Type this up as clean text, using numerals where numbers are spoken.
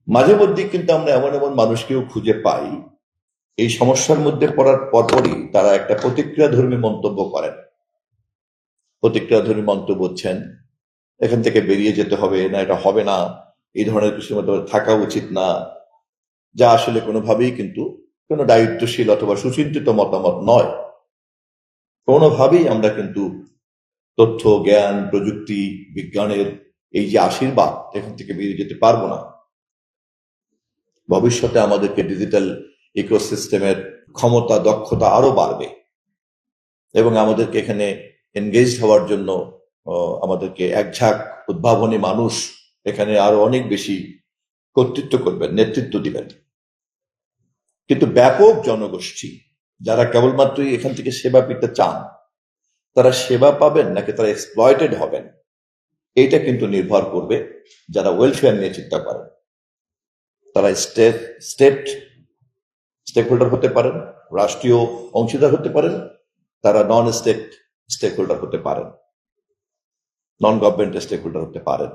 মাঝে মধ্যে কিন্তু আমরা এমন এমন মানুষকেও খুঁজে পাই এই সমস্যার মধ্যে পড়ার পরপরই তারা একটা প্রতিক্রিয়াধর্মী মন্তব্য করেন। প্রতিক্রিয়াধর্মী মন্তব্য বলছেন এখান থেকে বেরিয়ে যেতে হবে, না এটা হবে না, এই ধরনের কিছুর মধ্যে থাকা উচিত না, যা আসলে কোনোভাবেই কিন্তু কোনো দায়িত্বশীল অথবা সুচিন্তিত মতামত নয়। কোনোভাবেই আমরা কিন্তু তথ্য, জ্ঞান, প্রযুক্তি, বিজ্ঞানের এই যে আশীর্বাদ, এখান থেকে বেরিয়ে যেতে পারবো না। ভবিষ্যতে আমাদেরকে ডিজিটাল ইকোসিস্টেমের ক্ষমতা, দক্ষতা আরো বাড়বে এবং আমাদেরকে এখানে এনগেজ হওয়ার জন্য আমাদেরকে একঝাঁক উদ্ভাবনী মানুষ এখানে আরো অনেক বেশি কর্তৃত্ব করবেন, নেতৃত্ব দিবেন। কিন্তু ব্যাপক জনগোষ্ঠী যারা কেবলমাত্রই এখান থেকে সেবা পেতে চান, তারা সেবা পাবেন নাকি তারা এক্সপ্লয়েটেড হবেন, এইটা কিন্তু নির্ভর করবে যারা ওয়েলফেয়ার নিয়ে চিন্তা করেন। তারা স্টেট স্টেক হোল্ডার হতে পারেন, রাষ্ট্রীয় অংশীদার হতে পারেন, তারা নন স্টেক স্টেক হোল্ডার হতে পারেন, নন গভর্নমেন্ট স্টেক হোল্ডার হতে পারেন।